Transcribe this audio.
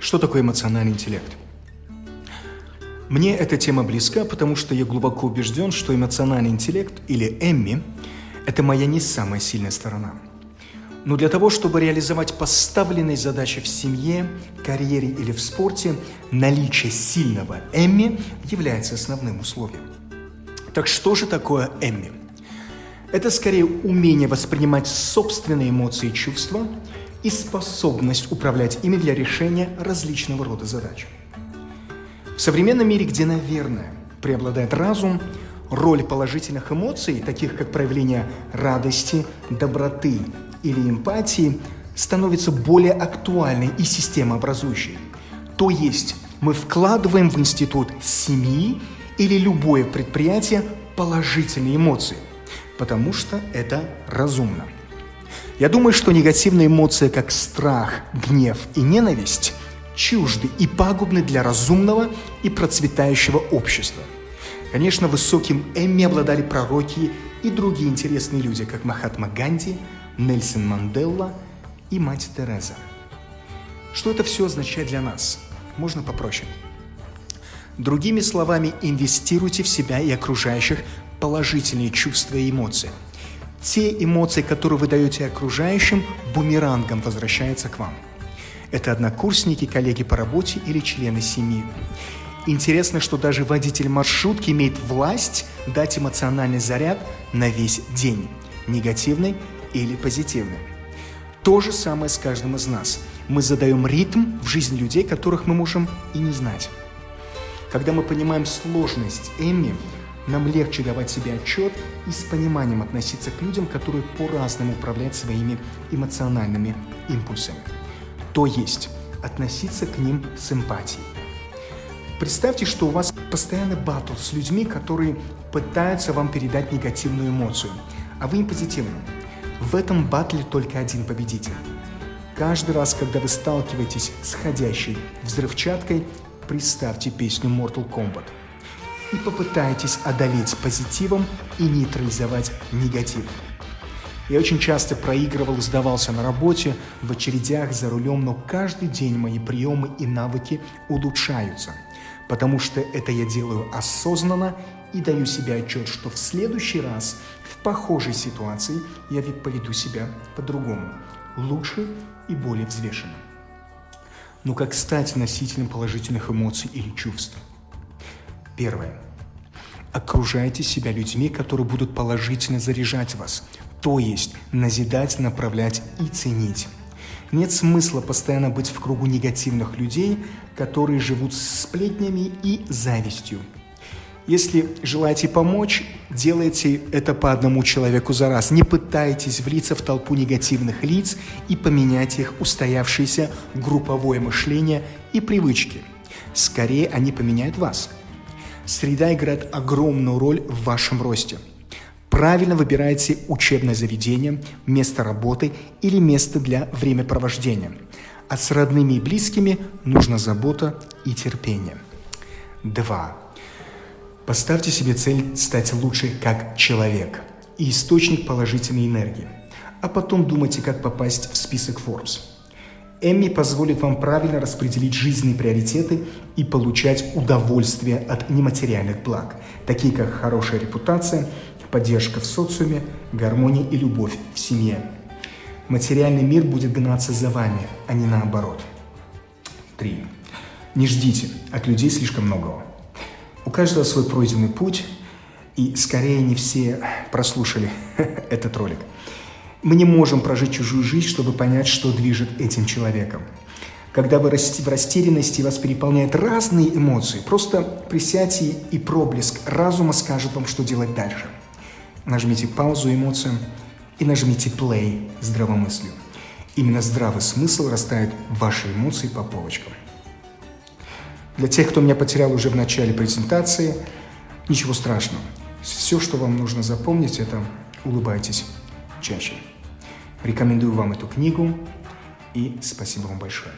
Что такое эмоциональный интеллект? Мне эта тема близка, потому что я глубоко убежден, что эмоциональный интеллект, или Эмми, это моя не самая сильная сторона. Но для того, чтобы реализовать поставленные задачи в семье, карьере или в спорте, наличие сильного Эмми является основным условием. Так что же такое Эмми? Это скорее умение воспринимать собственные эмоции и чувства и способность управлять ими для решения различного рода задач. В современном мире, где, наверное, преобладает разум, роль положительных эмоций, таких как проявление радости, доброты или эмпатии, становится более актуальной и системообразующей. То есть мы вкладываем в институт семьи или любое предприятие положительные эмоции, потому что это разумно. Я думаю, что негативные эмоции, как страх, гнев и ненависть, чужды и пагубны для разумного и процветающего общества. Конечно, высоким Эмми обладали пророки и другие интересные люди, как Махатма Ганди, Нельсон Мандела и мать Тереза. Что это все означает для нас? Можно попроще. Другими словами, инвестируйте в себя и окружающих положительные чувства и эмоции. Те эмоции, которые вы даете окружающим, бумерангом возвращаются к вам. Это однокурсники, коллеги по работе или члены семьи. Интересно, что даже водитель маршрутки имеет власть дать эмоциональный заряд на весь день, негативный или позитивный. То же самое с каждым из нас. Мы задаем ритм в жизни людей, которых мы можем и не знать. Когда мы понимаем сложность Эмми, нам легче давать себе отчет и с пониманием относиться к людям, которые по-разному управляют своими эмоциональными импульсами. То есть относиться к ним с эмпатией. Представьте, что у вас постоянный баттл с людьми, которые пытаются вам передать негативную эмоцию, а вы им позитивную. В этом баттле только один победитель. Каждый раз, когда вы сталкиваетесь с ходящей взрывчаткой, представьте песню Mortal Kombat и попытайтесь одолеть позитивом и нейтрализовать негатив. Я очень часто проигрывал и сдавался на работе, в очередях, за рулем, но каждый день мои приемы и навыки улучшаются, потому что это я делаю осознанно и даю себе отчет, что в следующий раз в похожей ситуации я поведу себя по-другому, лучше и более взвешенно. Но как стать носителем положительных эмоций или чувств? Первое. Окружайте себя людьми, которые будут положительно заряжать вас, то есть назидать, направлять и ценить. Нет смысла постоянно быть в кругу негативных людей, которые живут сплетнями и завистью. Если желаете помочь, делайте это по одному человеку за раз. Не пытайтесь влиться в толпу негативных лиц и поменять их устоявшееся групповое мышление и привычки. Скорее, они поменяют вас. Среда играет огромную роль в вашем росте. Правильно выбирайте учебное заведение, место работы или место для времяпровождения. А с родными и близкими нужна забота и терпение. 2. Поставьте себе цель стать лучше как человек и источник положительной энергии, а потом думайте, как попасть в список Forbes. Эмми позволит вам правильно распределить жизненные приоритеты и получать удовольствие от нематериальных благ, такие как хорошая репутация, поддержка в социуме, гармония и любовь в семье. Материальный мир будет гнаться за вами, а не наоборот. 3. Не ждите от людей слишком многого. У каждого свой пройденный путь, и скорее не все прослушали этот ролик. Мы не можем прожить чужую жизнь, чтобы понять, что движет этим человеком. Когда вы в растерянности, вас переполняют разные эмоции, просто присядьте, и проблеск разума скажет вам, что делать дальше. Нажмите паузу эмоциям и нажмите play здравомыслию. Именно здравый смысл расставит ваши эмоции по полочкам. Для тех, кто меня потерял уже в начале презентации, ничего страшного. Все, что вам нужно запомнить, это улыбайтесь чаще. Рекомендую вам эту книгу и спасибо вам большое.